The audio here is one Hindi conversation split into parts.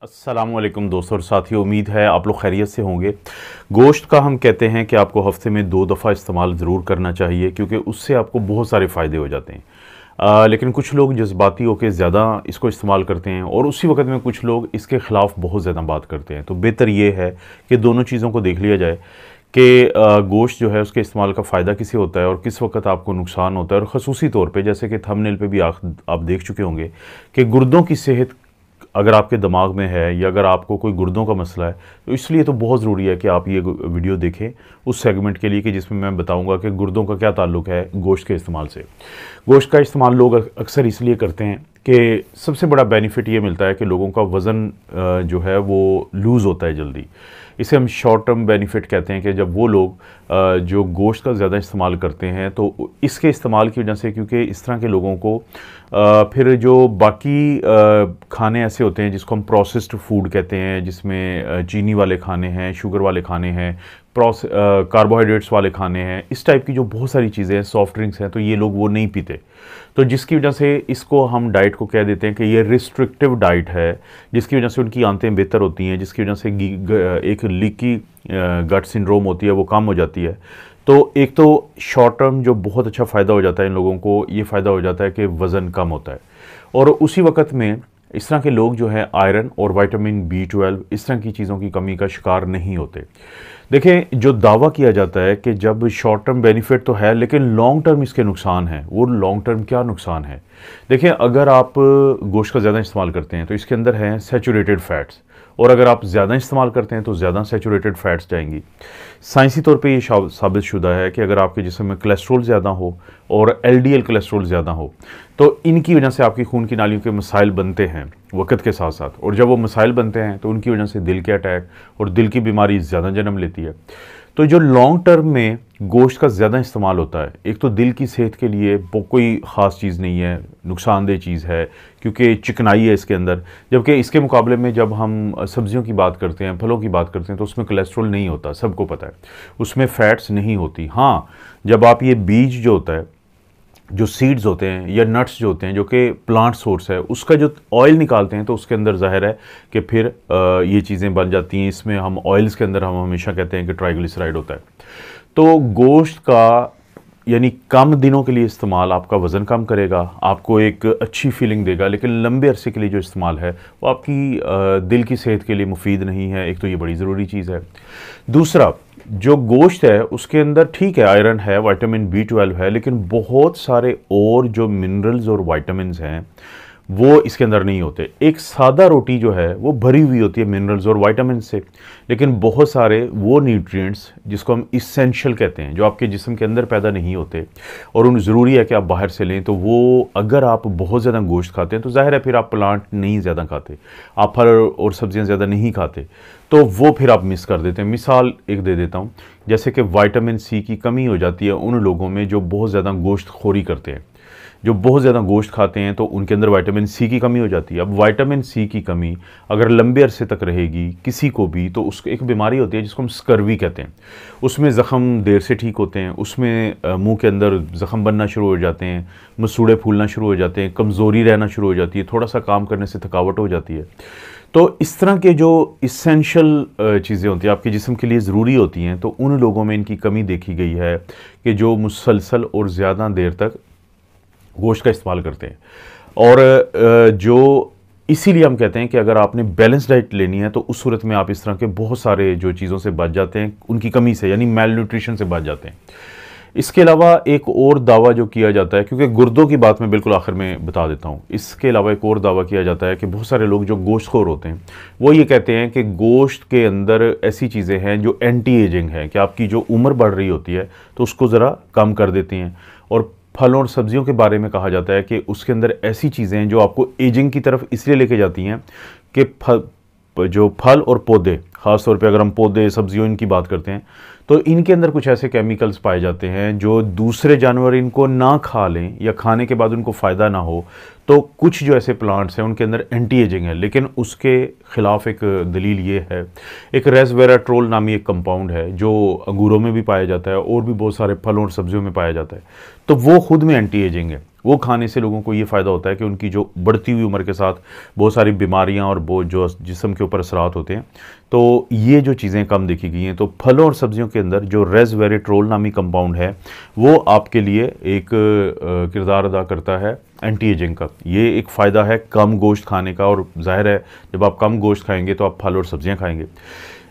अस्सलामुअलैकुम दोस्तों और साथियों, उम्मीद है आप लोग खैरियत से होंगे। गोश्त का हम कहते हैं कि आपको हफ्ते में 2 दफ़ा इस्तेमाल ज़रूर करना चाहिए क्योंकि उससे आपको बहुत सारे फ़ायदे हो जाते हैं। लेकिन कुछ लोग जज्बाती होकर ज़्यादा इसको इस्तेमाल करते हैं और उसी वक्त में कुछ लोग इसके ख़िलाफ़ बहुत ज़्यादा बात करते हैं। तो बेहतर ये है कि दोनों चीज़ों को देख लिया जाए कि गोश्त जो है उसके इस्तेमाल का फ़ायदा किसे होता है और किस वक्त आपको नुकसान होता है। और ख़ुसूसी तौर पे जैसे कि थंबनेल पे भी आप देख चुके होंगे कि गुर्दों की सेहत अगर आपके दिमाग में है या अगर आपको कोई गुर्दों का मसला है तो इसलिए तो बहुत ज़रूरी है कि आप ये वीडियो देखें उस सेगमेंट के लिए कि जिसमें मैं बताऊंगा कि गुर्दों का क्या ताल्लुक है गोश्त के इस्तेमाल से। गोश्त का इस्तेमाल लोग अक्सर इसलिए करते हैं कि सबसे बड़ा बेनिफिट ये मिलता है कि लोगों का वज़न जो है वो लूज़ होता है जल्दी। इसे हम शॉर्ट टर्म बेनिफिट कहते हैं कि जब वो लोग जो गोश्त का ज़्यादा इस्तेमाल करते हैं तो इसके इस्तेमाल की वजह से, क्योंकि इस तरह के लोगों को फिर जो बाकी खाने ऐसे होते हैं जिसको हम प्रोसेस्ड फूड कहते हैं, जिसमें चीनी वाले खाने हैं, शुगर वाले खाने हैं, कार्बोहाइड्रेट्स वाले खाने हैं, इस टाइप की जो बहुत सारी चीज़ें हैं, सॉफ्ट ड्रिंक्स हैं, तो ये लोग वो नहीं पीते। तो जिसकी वजह से इसको हम डाइट को कह देते हैं कि ये रिस्ट्रिक्टिव डाइट है, जिसकी वजह से उनकी आंतें बेहतर होती हैं, जिसकी वजह से एक लीकी गट सिंड्रोम होती है वो कम हो जाती है। तो एक तो शॉर्ट टर्म जो बहुत अच्छा फ़ायदा हो जाता है इन लोगों को, ये फ़ायदा हो जाता है कि वज़न कम होता है। और उसी वक्त में इस तरह के लोग जो हैं आयरन और विटामिन B12 इस तरह की चीज़ों की कमी का शिकार नहीं होते। देखें, जो दावा किया जाता है कि जब शॉर्ट टर्म बेनिफिट तो है लेकिन लॉन्ग टर्म इसके नुकसान हैं, वो लॉन्ग टर्म क्या नुकसान है? देखें, अगर आप गोश्त का ज़्यादा इस्तेमाल करते हैं तो इसके अंदर हैं सैचुरेटेड फ़ैट्स, और अगर आप ज़्यादा इस्तेमाल करते हैं तो ज़्यादा सैचुरेटेड फ़ैट्स जाएंगी। साइंसी तौर पे ये साबित शुदा है कि अगर आपके जिस्म में कोलेस्ट्रॉल ज़्यादा हो और LDL कोलेस्ट्रॉल ज़्यादा हो तो इनकी वजह से आपकी खून की नालियों के मसाइल बनते हैं वक्त के साथ साथ, और जब वो मसाइल बनते हैं तो उनकी वजह से दिल के अटैक और दिल की बीमारी ज़्यादा जन्म लेती है। तो जो लॉन्ग टर्म में गोश्त का ज़्यादा इस्तेमाल होता है, एक तो दिल की सेहत के लिए कोई ख़ास चीज़ नहीं है, नुकसानदेह चीज़ है क्योंकि चिकनाई है इसके अंदर, जबकि इसके मुकाबले में जब हम सब्जियों की बात करते हैं, फलों की बात करते हैं तो उसमें कोलेस्ट्रॉल नहीं होता, सबको पता है, उसमें फ़ैट्स नहीं होती। हाँ, जब आप ये बीज जो होता है, जो सीड्स होते हैं या नट्स जो होते हैं जो कि प्लांट सोर्स है, उसका जो ऑयल निकालते हैं तो उसके अंदर ज़ाहिर है कि फिर ये चीज़ें बन जाती हैं। इसमें हम ऑयल्स के अंदर हम हमेशा कहते हैं कि ट्राइग्लिसराइड होता है। तो गोश्त का यानी कम दिनों के लिए इस्तेमाल आपका वज़न कम करेगा, आपको एक अच्छी फीलिंग देगा, लेकिन लंबे अरसे के लिए जो इस्तेमाल है वो आपकी दिल की सेहत के लिए मुफीद नहीं है। एक तो ये बड़ी ज़रूरी चीज़ है। दूसरा, जो गोश्त है उसके अंदर ठीक है आयरन है, विटामिन B12 है, लेकिन बहुत सारे और जो मिनरल्स और विटामिन्स हैं वो इसके अंदर नहीं होते। एक सादा रोटी जो है वो भरी हुई होती है मिनरल्स और विटामिन से, लेकिन बहुत सारे वो न्यूट्रिएंट्स जिसको हम इसेंशियल कहते हैं जो आपके जिस्म के अंदर पैदा नहीं होते और उन ज़रूरी है कि आप बाहर से लें, तो वो अगर आप बहुत ज़्यादा गोश्त खाते हैं तो ज़ाहिर है फिर आप प्लांट नहीं ज़्यादा खाते, आप फल और सब्जियां ज़्यादा नहीं खाते, तो वो फिर आप मिस कर देते हैं। मिसाल एक दे देता हूँ, जैसे कि विटामिन C की कमी हो जाती है उन लोगों में जो बहुत ज़्यादा गोश्त खोरी करते हैं, जो बहुत ज़्यादा गोश्त खाते हैं तो उनके अंदर विटामिन C की कमी हो जाती है। अब विटामिन C की कमी अगर लंबे अरसे तक रहेगी किसी को भी तो उसको एक बीमारी होती है जिसको हम स्कर्वी कहते हैं। उसमें ज़ख़म देर से ठीक होते हैं, उसमें मुंह के अंदर ज़ख़म बनना शुरू हो जाते हैं, मसूड़े फूलना शुरू हो जाते हैं, कमज़ोरी रहना शुरू हो जाती है, थोड़ा सा काम करने से थकावट हो जाती है। तो इस तरह के जो इसेंशियल चीज़ें होती हैं आपके जिस्म के लिए ज़रूरी होती हैं, तो उन लोगों में इनकी कमी देखी गई है कि जो मुसलसल और ज़्यादा देर तक गोश्त का इस्तेमाल करते हैं। और जो इसीलिए हम कहते हैं कि अगर आपने बैलेंस डाइट लेनी है तो उस सूरत में आप इस तरह के बहुत सारे जो चीज़ों से बच जाते हैं, उनकी कमी से, यानी मेल न्यूट्रिशन से बच जाते हैं। इसके अलावा एक और दावा जो किया जाता है, क्योंकि गुर्दों की बात मैं बिल्कुल आखिर में बता देता हूँ, इसके अलावा एक और दावा किया जाता है कि बहुत सारे लोग जो गोश्तखोर होते हैं वो ये कहते हैं कि गोश्त के अंदर ऐसी चीज़ें हैं जो एंटी एजिंग है, कि आपकी जो उम्र बढ़ रही होती है तो उसको ज़रा कम कर देती हैं। और फलों और सब्जियों के बारे में कहा जाता है कि उसके अंदर ऐसी चीज़ें हैं जो आपको एजिंग की तरफ इसलिए लेके जाती हैं कि जो फल और पौधे, ख़ास तौर पे अगर हम पौधे सब्जियों इनकी बात करते हैं, तो इनके अंदर कुछ ऐसे केमिकल्स पाए जाते हैं जो दूसरे जानवर इनको ना खा लें या खाने के बाद उनको फ़ायदा ना हो, तो कुछ जो ऐसे प्लांट्स हैं उनके अंदर एंटी एजिंग है। लेकिन उसके ख़िलाफ़ एक दलील ये है, एक रेसवेराट्रोल नामी एक कंपाउंड है जो अंगूरों में भी पाया जाता है और भी बहुत सारे फलों और सब्जियों में पाया जाता है, तो वो खुद में एंटी एजिंग है। वो खाने से लोगों को ये फ़ायदा होता है कि उनकी जो बढ़ती हुई उम्र के साथ बहुत सारी बीमारियां और वो जो जिस्म के ऊपर असरात होते हैं, तो ये जो चीज़ें कम देखी गई हैं। तो फलों और सब्जियों के अंदर जो रेसवेरेट्रोल नामी कंपाउंड है वो आपके लिए एक किरदार अदा करता है एंटी एजिंग का। ये एक फ़ायदा है कम गोश्त खाने का, और जाहिर है जब आप कम गोश्त खाएंगे तो आप फल और सब्जियाँ खाएंगे।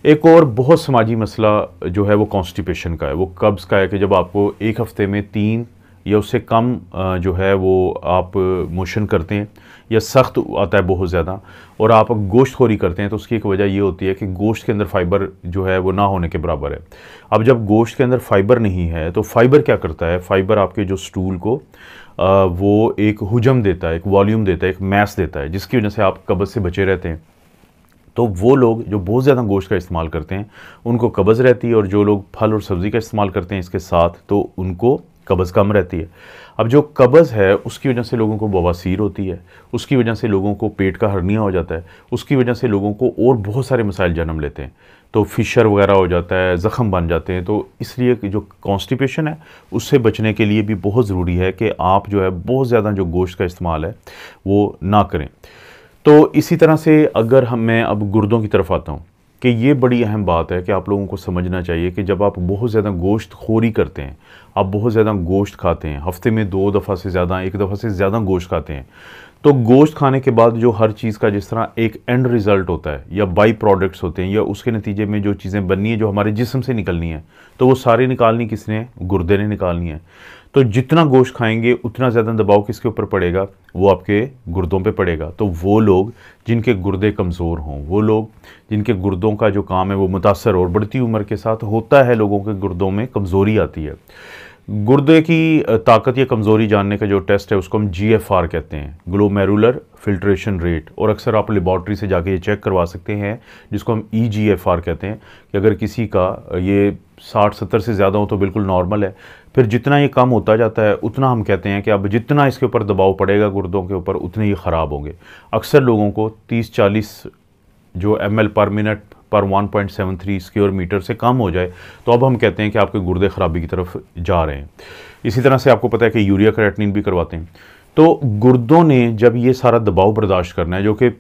एक और बहुत समाजी मसला जो है वो कॉन्स्टिपेशन का है, वो कब्ज़ का है कि जब आपको एक हफ़्ते में 3 या उससे कम जो है वो आप मोशन करते हैं या सख्त आता है बहुत ज़्यादा, और आप गोश्तखोरी करते हैं, तो उसकी एक वजह ये होती है कि गोश्त के अंदर फ़ाइबर जो है वो ना होने के बराबर है। अब जब गोश्त के अंदर फ़ाइबर नहीं है तो फ़ाइबर क्या करता है, फ़ाइबर आपके जो स्टूल को वो एक हुजम देता है, एक वॉल्यूम देता है, एक मैस देता है, जिसकी वजह से आप कब्ज़ से बचे रहते हैं। तो वो लोग जो बहुत ज़्यादा गोश्त का इस्तेमाल करते हैं उनको कब्ज़ रहती है, और जो लोग फल और सब्ज़ी का इस्तेमाल करते हैं इसके साथ तो उनको कब्ज़ कम रहती है। अब जो कब्ज़ है उसकी वजह से लोगों को बवासीर होती है, उसकी वजह से लोगों को पेट का हर्निया हो जाता है, उसकी वजह से लोगों को और बहुत सारे मसाइल जन्म लेते हैं, तो फिशर वगैरह हो जाता है, ज़ख़म बन जाते हैं। तो इसलिए जो कॉन्स्टिपेशन है उससे बचने के लिए भी बहुत ज़रूरी है कि आप जो है बहुत ज़्यादा जो गोश्त का इस्तेमाल है वो ना करें। तो इसी तरह से अगर मैं अब गुर्दों की तरफ आता हूँ, कि ये बड़ी अहम बात है कि आप लोगों को समझना चाहिए कि जब आप बहुत ज़्यादा गोश्त खोरी करते हैं, आप बहुत ज़्यादा गोश्त खाते हैं, हफ्ते में 2 दफ़ा से ज़्यादा, 1 दफ़ा से ज़्यादा गोश्त खाते हैं, तो गोश्त खाने के बाद जो हर चीज़ का जिस तरह एक एंड रिज़ल्ट होता है या बाई प्रोडक्ट्स होते हैं या उसके नतीजे में जो चीज़ें बननी है जो हमारे जिस्म से निकलनी है, तो वो सारी निकालनी किसने, गुर्दे ने निकालनी है। तो जितना गोश्त खाएंगे उतना ज़्यादा दबाव किसके ऊपर पड़ेगा, वो आपके गुर्दों पे पड़ेगा। तो वो लोग जिनके गुर्दे कमज़ोर हों, वो लोग जिनके गुर्दों का जो काम है वो मुतासर, और बढ़ती उम्र के साथ होता है लोगों के गुर्दों में कमज़ोरी आती है। गुर्दे की ताकत या कमज़ोरी जानने का जो टेस्ट है उसको हम GFR कहते हैं, ग्लोमेरुलर फिल्ट्रेशन रेट, और अक्सर आप लेबॉर्ट्री से जाके ये चेक करवा सकते हैं, जिसको हम EGFR कहते हैं, कि अगर किसी का ये 60-70 से ज़्यादा हो तो बिल्कुल नॉर्मल है। फिर जितना ये कम होता जाता है उतना हम कहते हैं कि अब जितना इसके ऊपर दबाव पड़ेगा गुर्दों के ऊपर उतने ये ख़राब होंगे। अक्सर लोगों को 30-40 जो ml पर मिनट पर 1.73 स्क्वायर मीटर से कम हो जाए तो अब हम कहते हैं कि आपके गुर्दे ख़राबी की तरफ जा रहे हैं। इसी तरह से आपको पता है कि यूरिया क्रेटिनिन भी करवाते हैं। तो गुर्दों ने जब ये सारा दबाव बर्दाश्त करना है, जो कि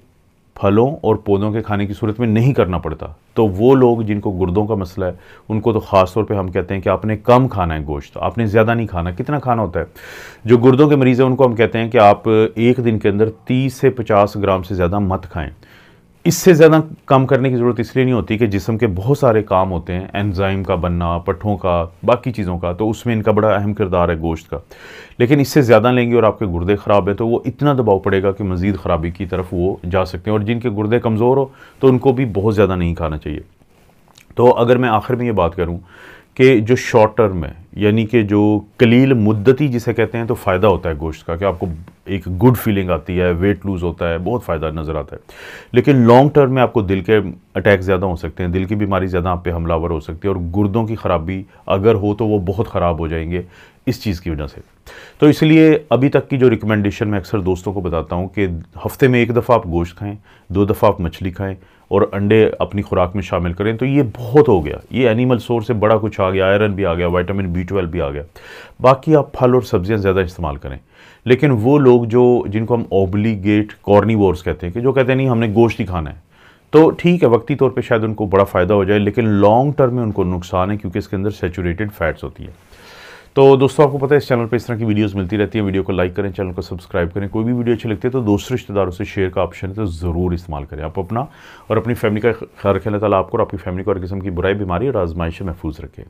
फलों और पौधों के खाने की सूरत में नहीं करना पड़ता, तो वो लोग जिनको गुर्दों का मसला है उनको तो ख़ास तौर पे हम कहते हैं कि आपने कम खाना है गोश्त, आपने ज़्यादा नहीं खाना। कितना खाना होता है, जो गुर्दों के मरीज़ हैं उनको हम कहते हैं कि आप एक दिन के अंदर 30 से 50 ग्राम से ज़्यादा मत खाएँ। इससे ज़्यादा कम करने की ज़रूरत इसलिए नहीं होती कि जिस्म के बहुत सारे काम होते हैं, एंजाइम का बनना, पट्ठों का, बाकी चीज़ों का, तो उसमें इनका बड़ा अहम किरदार है गोश्त का। लेकिन इससे ज़्यादा लेंगे और आपके गुर्दे ख़राब हैं तो वो इतना दबाव पड़ेगा कि मज़ीद ख़राबी की तरफ वो जा सकते हैं, और जिनके गुर्दे कमज़ोर हो तो उनको भी बहुत ज़्यादा नहीं खाना चाहिए। तो अगर मैं आखिर में ये बात करूँ कि जो शॉर्ट टर्म है, यानी कि जो कलील मुद्दती जिसे कहते हैं, तो फ़ायदा होता है गोश्त का कि आपको एक गुड फीलिंग आती है, वेट लूज़ होता है, बहुत फ़ायदा नज़र आता है। लेकिन लॉन्ग टर्म में आपको दिल के अटैक ज़्यादा हो सकते हैं, दिल की बीमारी ज़्यादा आप पे हमलावर हो सकती है, और गुर्दों की ख़राबी अगर हो तो वो बहुत ख़राब हो जाएंगे इस चीज़ की वजह से। तो इसलिए अभी तक की जो रिकमेंडेशन मैं अक्सर दोस्तों को बताता हूँ कि हफ़्ते में 1 दफ़ा आप गोश्त खाएँ, 2 दफ़ा आप मछली खाएँ और अंडे अपनी खुराक में शामिल करें, तो ये बहुत हो गया। ये एनिमल सोर्स से बड़ा कुछ आ गया, आयरन भी आ गया, विटामिन B12 भी आ गया। बाकी आप फल और सब्जियां ज़्यादा इस्तेमाल करें। लेकिन वो लोग जिनको हम ऑब्लिगेट कॉर्निवोर्स कहते हैं, कि जो कहते हैं नहीं हमने गोश्त ही खाना है, तो ठीक है, वक्ती तौर पे शायद उनको बड़ा फ़ायदा हो जाए, लेकिन लॉन्ग टर्म में उनको नुकसान है, क्योंकि इसके अंदर सैचुरेटेड फैट्स होती है। तो दोस्तों, आपको पता है इस चैनल पे इस तरह की वीडियोस मिलती रहती हैं। वीडियो को लाइक करें, चैनल को सब्सक्राइब करें। कोई भी वीडियो अच्छी लगती है तो दोस्तों रिश्तेदारों से शेयर का ऑप्शन है, तो ज़रूर इस्तेमाल करें। आप अपना और अपनी फैमिली का ख्याल रखें। अल्लाह ताला आपको और आपकी फैमिली को हर किस्म की बुराई, बीमारी और आजमाइश से महफूज रखें।